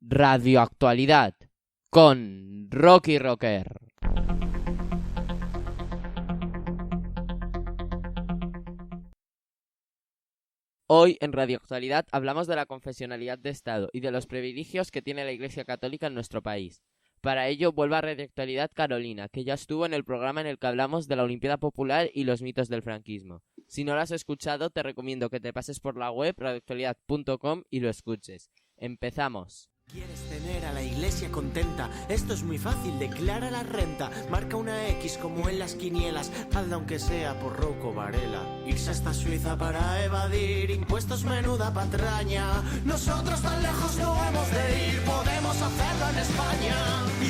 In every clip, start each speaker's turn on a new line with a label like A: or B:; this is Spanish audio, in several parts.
A: Radioactualidad con Rocky Rocker. Hoy en Radioactualidad hablamos de la confesionalidad de Estado y de los privilegios que tiene la Iglesia Católica en nuestro país. Para ello vuelve a Radioactualidad Carolina, que ya estuvo en el programa en el que hablamos de la Olimpiada Popular y los mitos del franquismo. Si no lo has escuchado, te recomiendo que te pases por la web radioactualidad.com y lo escuches. ¡Empezamos!
B: ¿Quieres tener a la iglesia contenta? Esto es muy fácil, declara la renta. Marca una X como en las quinielas, hazla aunque sea por Rouco Varela. Irse hasta Suiza para evadir impuestos, menuda patraña. Nosotros tan lejos no hemos de ir, podemos hacerlo en España. Y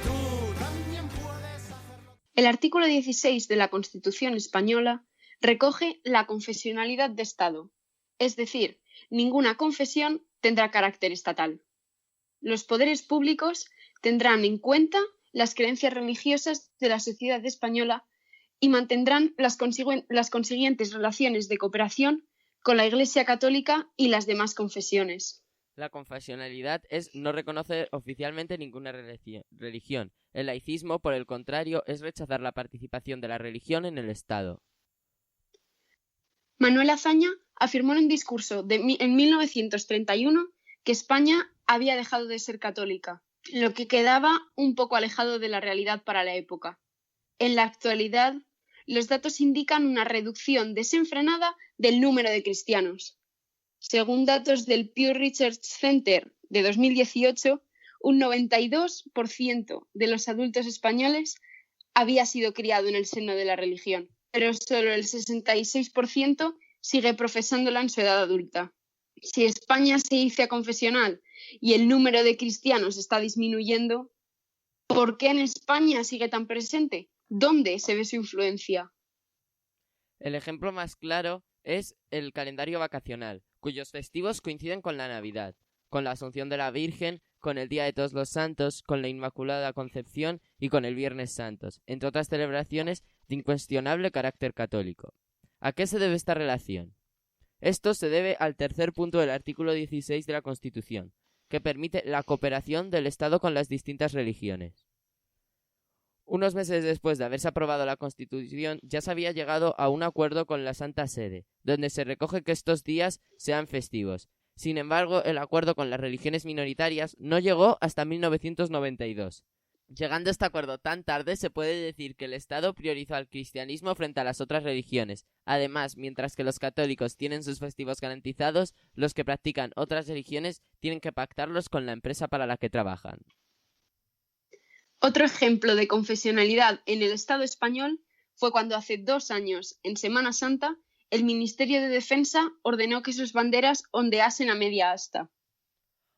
B: tú también puedes hacerlo.
C: El artículo 16 de la Constitución española recoge la confesionalidad de Estado, es decir, ninguna confesión tendrá carácter estatal. Los poderes públicos tendrán en cuenta las creencias religiosas de la sociedad española y mantendrán las consiguientes relaciones de cooperación con la Iglesia Católica y las demás confesiones.
A: La confesionalidad es no reconocer oficialmente ninguna religión. El laicismo, por el contrario, es rechazar la participación de la religión en el Estado.
C: Manuel Azaña afirmó en un discurso en 1931 que España había dejado de ser católica, lo que quedaba un poco alejado de la realidad para la época. En la actualidad, los datos indican una reducción desenfrenada del número de cristianos. Según datos del Pew Research Center de 2018, un 92% de los adultos españoles había sido criado en el seno de la religión, pero solo el 66% sigue profesándola en su edad adulta. Si España se dice aconfesional y el número de cristianos está disminuyendo, ¿por qué en España sigue tan presente? ¿Dónde se ve su influencia?
A: El ejemplo más claro es el calendario vacacional, cuyos festivos coinciden con la Navidad, con la Asunción de la Virgen, con el Día de Todos los Santos, con la Inmaculada Concepción y con el Viernes Santos, entre otras celebraciones de incuestionable carácter católico. ¿A qué se debe esta relación? Esto se debe al tercer punto del artículo 16 de la Constitución, que permite la cooperación del Estado con las distintas religiones. Unos meses después de haberse aprobado la Constitución, ya se había llegado a un acuerdo con la Santa Sede, donde se recoge que estos días sean festivos. Sin embargo, el acuerdo con las religiones minoritarias no llegó hasta 1992. Llegando a este acuerdo tan tarde, se puede decir que el Estado priorizó al cristianismo frente a las otras religiones. Además, mientras que los católicos tienen sus festivos garantizados, los que practican otras religiones tienen que pactarlos con la empresa para la que trabajan.
C: Otro ejemplo de confesionalidad en el Estado español fue cuando hace 2 años, en Semana Santa, el Ministerio de Defensa ordenó que sus banderas ondeasen a media asta.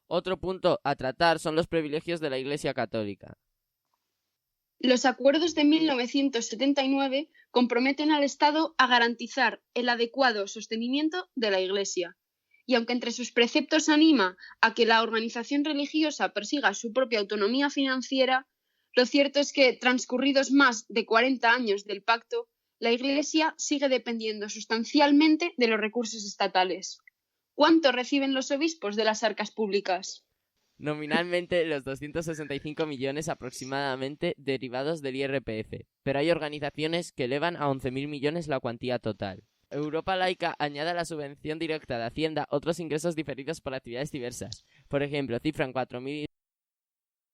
A: Otro punto a tratar son los privilegios de la Iglesia Católica.
C: Los acuerdos de 1979 comprometen al Estado a garantizar el adecuado sostenimiento de la Iglesia. Y aunque entre sus preceptos anima a que la organización religiosa persiga su propia autonomía financiera, lo cierto es que, transcurridos más de 40 años del pacto, la Iglesia sigue dependiendo sustancialmente de los recursos estatales. ¿Cuánto reciben los obispos de las arcas públicas?
A: Nominalmente los 265 millones aproximadamente derivados del IRPF, pero hay organizaciones que elevan a 11.000 millones la cuantía total. Europa Laica añade a la subvención directa de Hacienda otros ingresos diferidos por actividades diversas. Por ejemplo, cifran 4.000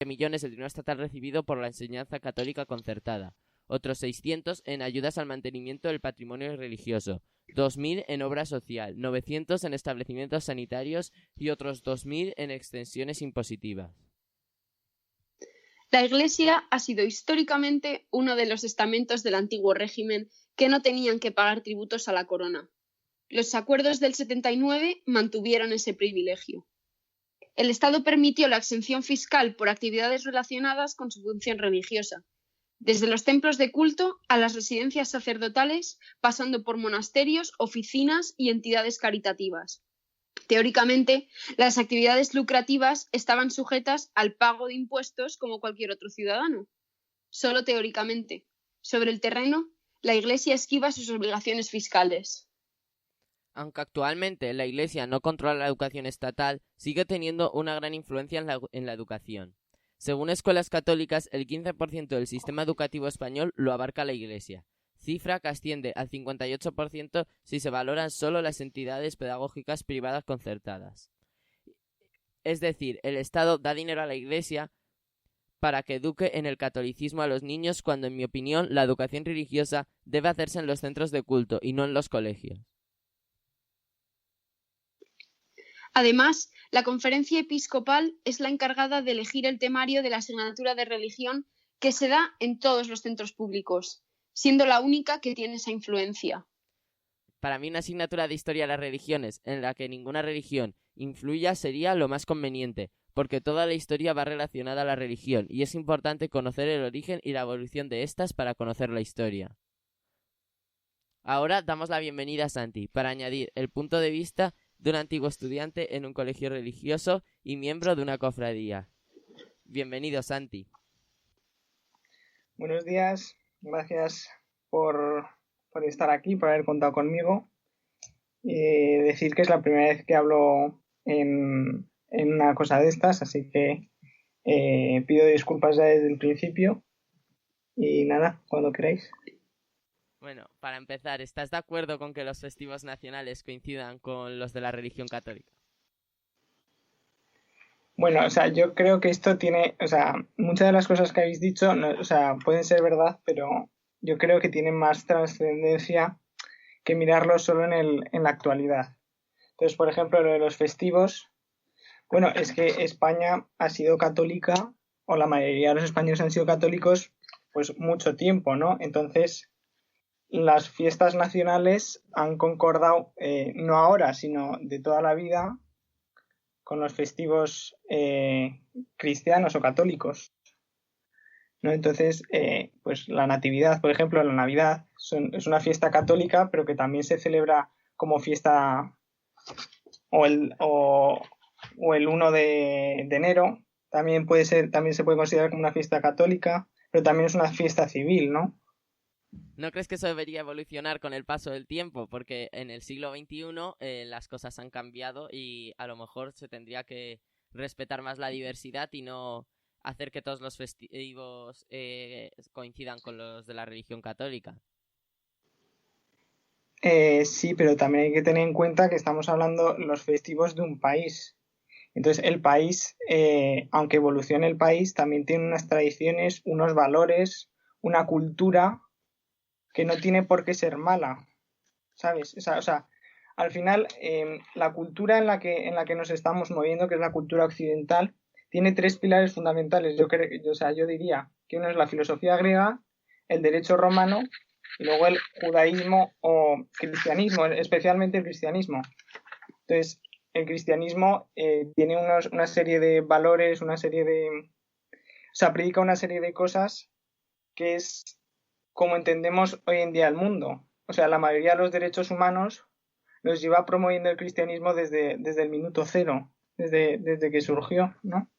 A: millones el dinero estatal recibido por la enseñanza católica concertada, otros 600 en ayudas al mantenimiento del patrimonio religioso, 2.000 en obra social, 900 en establecimientos sanitarios y otros 2.000 en extensiones impositivas.
C: La Iglesia ha sido históricamente uno de los estamentos del antiguo régimen que no tenían que pagar tributos a la corona. Los acuerdos del 79 mantuvieron ese privilegio. El Estado permitió la exención fiscal por actividades relacionadas con su función religiosa, desde los templos de culto a las residencias sacerdotales, pasando por monasterios, oficinas y entidades caritativas. Teóricamente, las actividades lucrativas estaban sujetas al pago de impuestos como cualquier otro ciudadano. Solo teóricamente. Sobre el terreno, la Iglesia esquiva sus obligaciones fiscales.
A: Aunque actualmente la Iglesia no controla la educación estatal, sigue teniendo una gran influencia en la educación. Según escuelas católicas, el 15% del sistema educativo español lo abarca la Iglesia, cifra que asciende al 58% si se valoran solo las entidades pedagógicas privadas concertadas. Es decir, el Estado da dinero a la Iglesia para que eduque en el catolicismo a los niños, cuando, en mi opinión, la educación religiosa debe hacerse en los centros de culto y no en los colegios.
C: Además, la Conferencia Episcopal es la encargada de elegir el temario de la asignatura de religión que se da en todos los centros públicos, siendo la única que tiene esa influencia.
A: Para mí, una asignatura de historia de las religiones en la que ninguna religión influya sería lo más conveniente, porque toda la historia va relacionada a la religión y es importante conocer el origen y la evolución de estas para conocer la historia. Ahora damos la bienvenida a Santi para añadir el punto de vista de un antiguo estudiante en un colegio religioso y miembro de una cofradía. Bienvenido, Santi.
D: Buenos días, gracias por estar aquí, por haber contado conmigo. Decir que es la primera vez que hablo en una cosa de estas, así que pido disculpas ya desde el principio. Y nada, cuando queráis.
A: Bueno, para empezar, ¿estás de acuerdo con que los festivos nacionales coincidan con los de la religión católica?
D: Bueno, o sea, yo creo que esto tiene, o sea, muchas de las cosas que habéis dicho, no, o sea, pueden ser verdad, pero yo creo que tienen más trascendencia que mirarlo solo en la actualidad. Entonces, por ejemplo, lo de los festivos, bueno, es que España ha sido católica, o la mayoría de los españoles han sido católicos, pues mucho tiempo, ¿no? Entonces, las fiestas nacionales han concordado, no ahora, sino de toda la vida, con los festivos cristianos o católicos, ¿no? Entonces, pues la Natividad, por ejemplo, la Navidad es una fiesta católica, pero que también se celebra como fiesta o el 1 de enero, también se puede considerar como una fiesta católica, pero también es una fiesta civil, ¿no?
A: ¿No crees que eso debería evolucionar con el paso del tiempo? Porque en el siglo XXI las cosas han cambiado y a lo mejor se tendría que respetar más la diversidad y no hacer que todos los festivos coincidan con los de la religión católica.
D: Sí, pero también hay que tener en cuenta que estamos hablando los festivos de un país. Entonces, el país, aunque evolucione el país, también tiene unas tradiciones, unos valores, una cultura que no tiene por qué ser mala, ¿sabes? O sea, al final, la cultura en la que nos estamos moviendo, que es la cultura occidental, tiene 3 pilares fundamentales. Yo diría que uno es la filosofía griega, el derecho romano y luego el judaísmo o cristianismo, especialmente el cristianismo. Entonces, el cristianismo tiene una serie de valores, predica una serie de cosas que es como entendemos hoy en día el mundo. O sea, la mayoría de los derechos humanos los lleva promoviendo el cristianismo desde el minuto cero, desde que surgió, ¿no?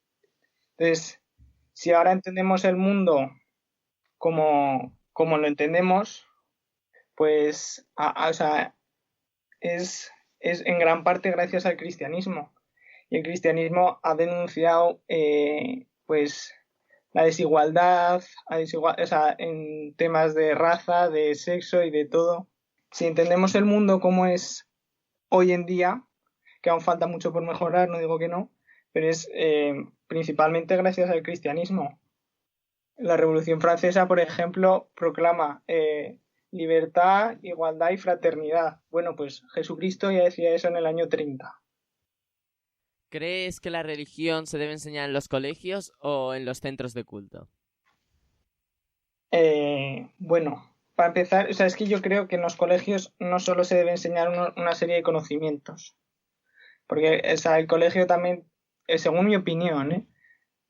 D: Entonces, si ahora entendemos el mundo como lo entendemos, pues, es en gran parte gracias al cristianismo. Y el cristianismo ha denunciado, pues, la desigualdad, en temas de raza, de sexo y de todo. Si entendemos el mundo como es hoy en día, que aún falta mucho por mejorar, no digo que no, pero es principalmente gracias al cristianismo. La Revolución Francesa, por ejemplo, proclama libertad, igualdad y fraternidad. Bueno, pues Jesucristo ya decía eso en el año 30.
A: ¿Crees que la religión se debe enseñar en los colegios o en los centros de culto?
D: Bueno, para empezar, o sea, es que yo creo que en los colegios no solo se debe enseñar una serie de conocimientos, porque el colegio también, según mi opinión,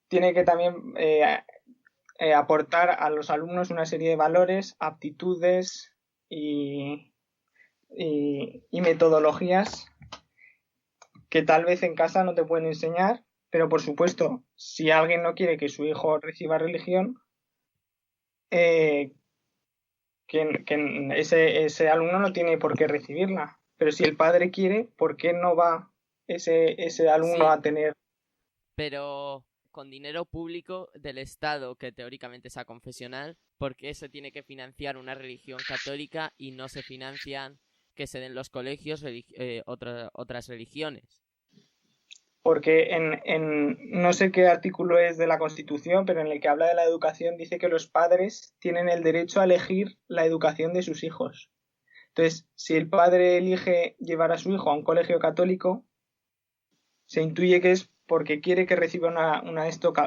D: tiene que también aportar a los alumnos una serie de valores, aptitudes y metodologías que tal vez en casa no te pueden enseñar, pero por supuesto, si alguien no quiere que su hijo reciba religión, que ese alumno no tiene por qué recibirla, Pero si el padre quiere, ¿por qué no va ese alumno
A: Sí,
D: a tener?
A: pero con dinero público del Estado, que teóricamente sea confesional, porque se tiene que financiar una religión católica y no se financian que se den los colegios otras religiones?
D: Porque no sé qué artículo es de la Constitución, pero en el que habla de la educación dice que los padres tienen el derecho a elegir la educación de sus hijos. Entonces, si el padre elige llevar a su hijo a un colegio católico, se intuye que es porque quiere que reciba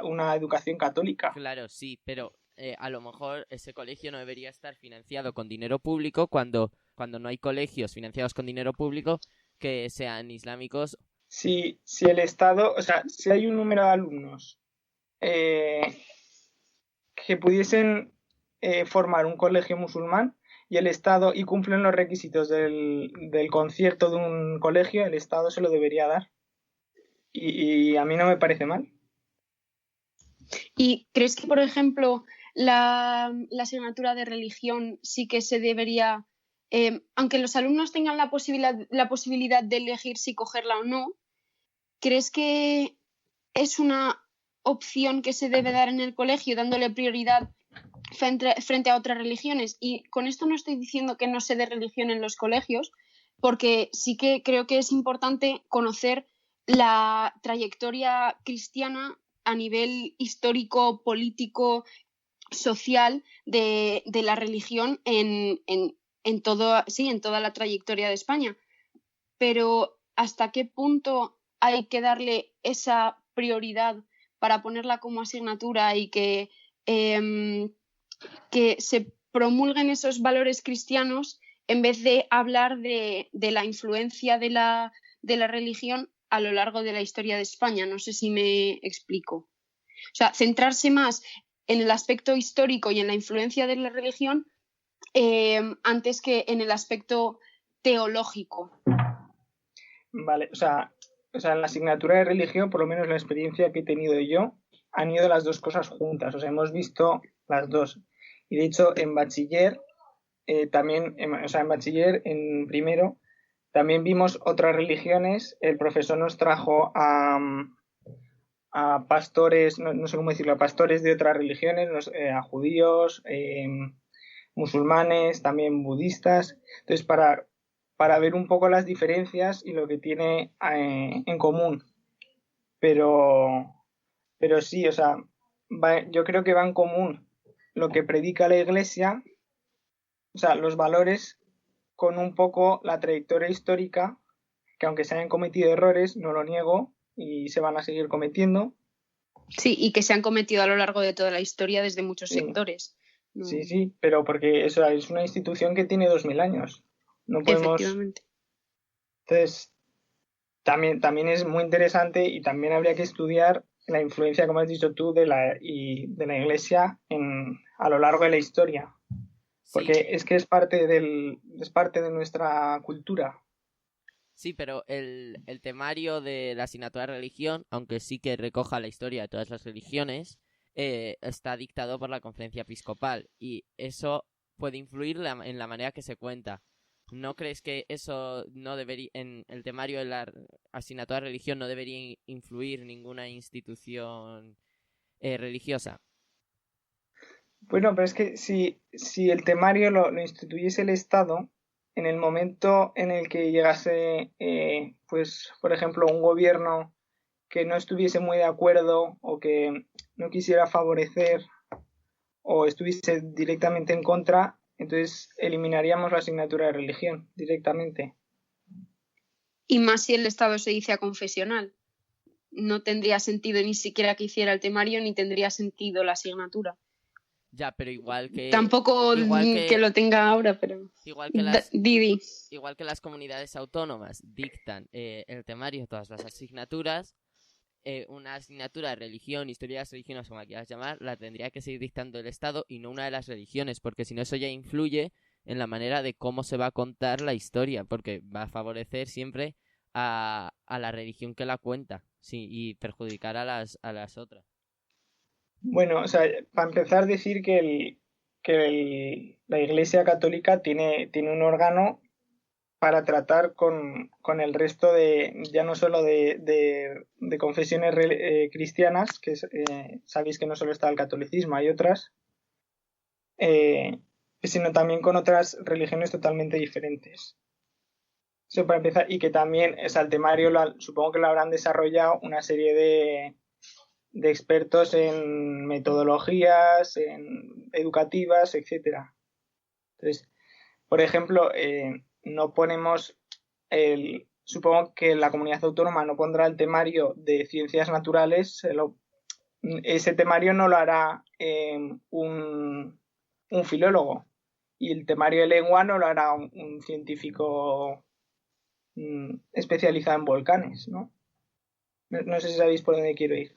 D: una educación católica.
A: Claro, sí, pero a lo mejor ese colegio no debería estar financiado con dinero público cuando no hay colegios financiados con dinero público que sean islámicos.
D: Si el Estado, o sea, si hay un número de alumnos eh, que pudiesen formar un colegio musulmán y el Estado y cumplen los requisitos del concierto de un colegio, el Estado se lo debería dar. Y a mí no me parece mal.
C: ¿Y crees que, por ejemplo, la asignatura de religión sí que se debería, aunque los alumnos tengan la posibilidad de elegir si cogerla o no, crees que es una opción que se debe dar en el colegio dándole prioridad frente a otras religiones? Y con esto no estoy diciendo que no se dé religión en los colegios, porque sí que creo que es importante conocer la trayectoria cristiana a nivel histórico, político, social de la religión en toda la trayectoria de España. Pero ¿hasta qué punto hay que darle esa prioridad para ponerla como asignatura y que se promulguen esos valores cristianos en vez de hablar de la influencia de la religión a lo largo de la historia de España? No sé si me explico. O sea, centrarse más en el aspecto histórico y en la influencia de la religión antes que en el aspecto teológico.
D: Vale, o sea, en la asignatura de religión, por lo menos la experiencia que he tenido yo, han ido las dos cosas juntas. O sea, hemos visto las dos. Y de hecho, en bachiller, también, en bachiller, en primero, también vimos otras religiones. El profesor nos trajo a pastores, no sé cómo decirlo, a pastores de otras religiones, a judíos, musulmanes, también budistas. Entonces, para ver un poco las diferencias y lo que tiene en común. Pero sí, o sea, yo creo que va en común lo que predica la Iglesia, o sea, los valores, con un poco la trayectoria histórica, que aunque se hayan cometido errores, no lo niego, y se van a seguir cometiendo.
C: Sí, y que se han cometido a lo largo de toda la historia desde muchos
D: Sí.
C: sectores. No.
D: Sí, pero porque eso es una institución que tiene 2000 años. No podemos.
C: Efectivamente.
D: Entonces, también es muy interesante y también habría que estudiar la influencia, como has dicho tú, de la Iglesia a lo largo de la historia. Porque
A: Sí,
D: es que es parte de nuestra cultura.
A: sí, pero el temario de la asignatura de religión, aunque sí que recoja la historia de todas las religiones, está dictado por la Conferencia Episcopal y eso puede influir en la manera que se cuenta. ¿No crees que eso no debería, en el temario de la asignatura de religión, no debería influir ninguna institución religiosa?
D: Bueno, pero es que si el temario lo instituyese el Estado, en el momento en el que llegase, pues, por ejemplo, un gobierno que no estuviese muy de acuerdo o que no quisiera favorecer o estuviese directamente en contra, entonces eliminaríamos la asignatura de religión directamente.
C: Y más si el Estado se dice aconfesional. No tendría sentido ni siquiera que hiciera el temario, ni tendría sentido la asignatura.
A: Ya, pero igual que...
C: Tampoco
A: igual
C: que lo tenga ahora, pero...
A: Igual que las...
C: Didi.
A: Igual que las comunidades autónomas dictan el temario de todas las asignaturas, una asignatura de religión, historia de las religiones, como la quieras llamar, la tendría que seguir dictando el Estado y no una de las religiones, porque si no eso ya influye en la manera de cómo se va a contar la historia, porque va a favorecer siempre a la religión que la cuenta, sí, y perjudicar a las otras.
D: Bueno, o sea, para empezar decir que la Iglesia Católica tiene un órgano para tratar con el resto ya no solo de confesiones cristianas, que sabéis que no solo está el catolicismo, hay otras, sino también con otras religiones totalmente diferentes. Eso para empezar, y que también, o sea, el temario supongo que lo habrán desarrollado una serie de expertos en metodologías, en educativas, etcétera. Entonces, por ejemplo, no ponemos supongo que la comunidad autónoma no pondrá el temario de ciencias naturales, ese temario no lo hará un filólogo, y el temario de lengua no lo hará un científico especializado en volcanes, ¿no? No sé si sabéis por dónde quiero ir.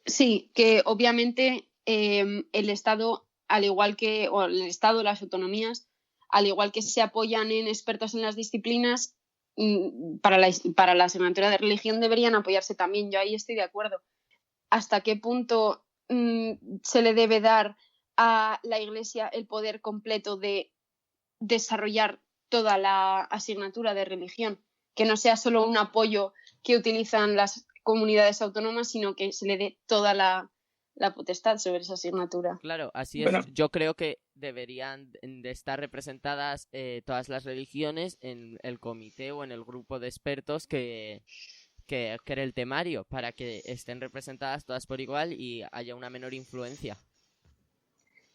C: Sí, que obviamente el Estado, el Estado, las autonomías, al igual que se apoyan en expertos en las disciplinas, para la asignatura de religión deberían apoyarse también. Yo ahí estoy de acuerdo. ¿Hasta qué punto se le debe dar a la Iglesia el poder completo de desarrollar toda la asignatura de religión? Que no sea solo un apoyo que utilizan las comunidades autónomas, sino que se le dé toda la potestad sobre esa asignatura.
A: Claro, así es. Bueno, yo creo que deberían de estar representadas todas las religiones en el comité o en el grupo de expertos que cree el temario, para que estén representadas todas por igual y haya una menor influencia.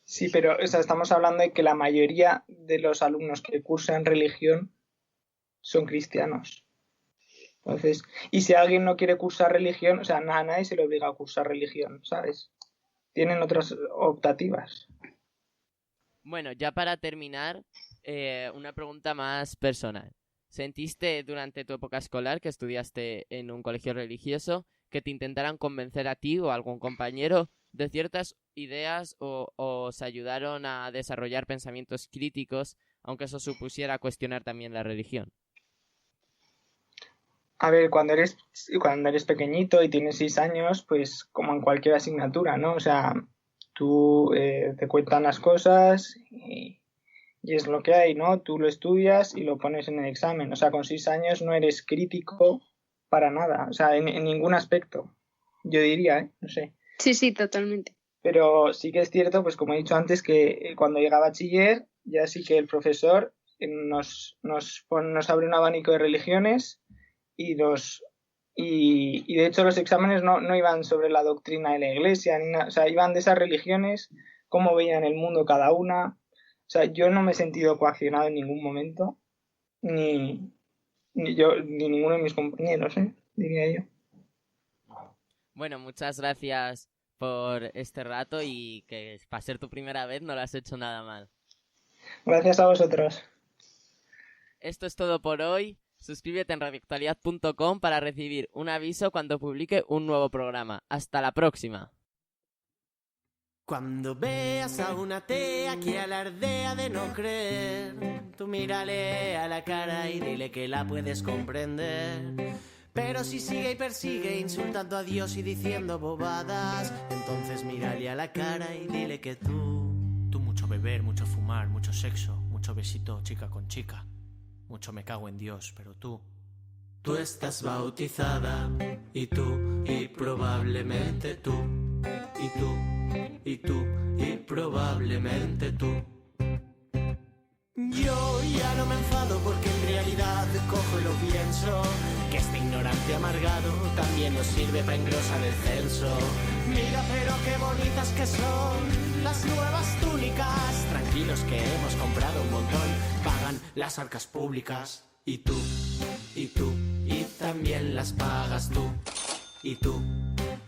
D: Sí, pero estamos hablando de que la mayoría de los alumnos que cursan religión son cristianos. Entonces, y si alguien no quiere cursar religión, o sea, a nadie se le obliga a cursar religión, ¿sabes? Tienen otras optativas.
A: Bueno, ya para terminar, una pregunta más personal. ¿Sentiste durante tu época escolar, que estudiaste en un colegio religioso, que te intentaran convencer a ti o a algún compañero de ciertas ideas o os ayudaron a desarrollar pensamientos críticos, aunque eso supusiera cuestionar también la religión?
D: A ver, cuando eres pequeñito y tienes 6 años, pues como en cualquier asignatura, ¿no? O sea, tú te cuentan las cosas y es lo que hay, ¿no? Tú lo estudias y lo pones en el examen. O sea, con 6 años no eres crítico para nada, o sea, en ningún aspecto, yo diría, No sé.
C: Sí, totalmente.
D: Pero sí que es cierto, pues como he dicho antes, que cuando llega bachiller, ya sí que el profesor nos abre un abanico de religiones y de hecho los exámenes no iban sobre la doctrina de la Iglesia, ni nada, o sea, iban de esas religiones, cómo veían el mundo cada una. O sea, yo no me he sentido coaccionado en ningún momento, ni yo, ni ninguno de mis compañeros, diría yo.
A: Bueno, muchas gracias por este rato y que para ser tu primera vez no lo has hecho nada mal.
D: Gracias a vosotros.
A: Esto es todo por hoy. Suscríbete en radioactualidad.com para recibir un aviso cuando publique un nuevo programa. Hasta la próxima.
B: Cuando veas a una atea que alardea de no creer, tú mírale a la cara y dile que la puedes comprender. Pero si sigue y persigue insultando a Dios y diciendo bobadas, entonces mírale a la cara y dile que tú mucho beber, mucho fumar, mucho sexo, mucho besito chica con chica, mucho me cago en Dios, pero tú estás bautizada, y tú, y probablemente tú, y probablemente tú. Yo ya no me enfado porque en realidad cojo y lo pienso, que este ignorante amargado también nos sirve para engrosar el censo. Mira pero qué bonitas que son las nuevas túnicas, tranquilos que hemos comprado un montón, pagan las arcas públicas. Y tú, y también las pagas tú. Y tú,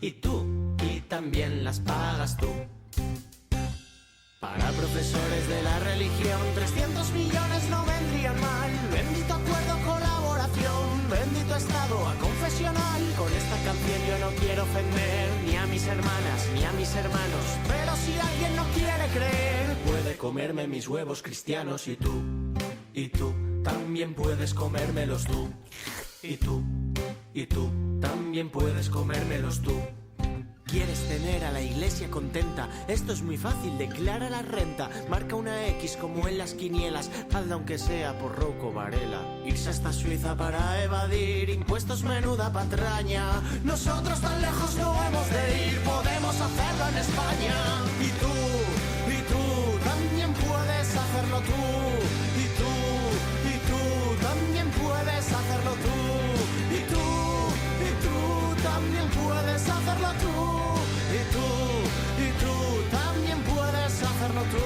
B: y también las pagas tú. Para profesores de la religión, 300 millones no vendrían mal. Bendito acuerdo, colaboración, bendito estado a confesional. Con esta canción yo no quiero ofender ni a mis hermanas ni a mis hermanos, pero si alguien no quiere creer, puede comerme mis huevos cristianos. Y tú también puedes comérmelos tú. Y tú también puedes comérmelos tú. ¿Quieres tener a la iglesia contenta? Esto es muy fácil, declara la renta. Marca una X como en las quinielas, hazla aunque sea por Rouco Varela. Irse hasta Suiza para evadir impuestos, menuda patraña. Nosotros tan lejos no hemos de ir, podemos hacerlo en España. Y tú también puedes hacerlo tú. Y tú también puedes hacerlo tú. Y tú también puedes hacerlo tú. Y tú también puedes hacerlo tú.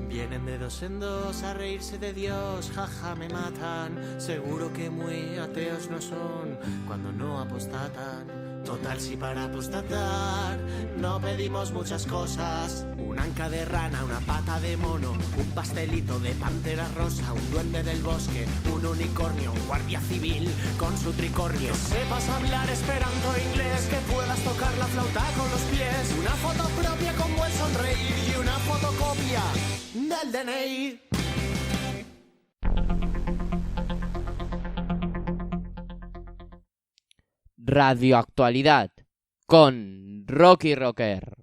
B: Vienen de dos en dos a reírse de Dios, jaja, me matan. Seguro que muy ateos no son cuando no apostatan. Total, si para apostatar no pedimos muchas cosas. Un anca de rana, una pata de mono, un pastelito de pantera rosa, un duende del bosque, un unicornio, un guardia civil con su tricornio. Que sepas hablar esperanto inglés, que puedas tocar la flauta con los pies. Una foto propia con buen sonreír y una fotocopia del DNI.
A: Radioactualidad con Rocky Rocker.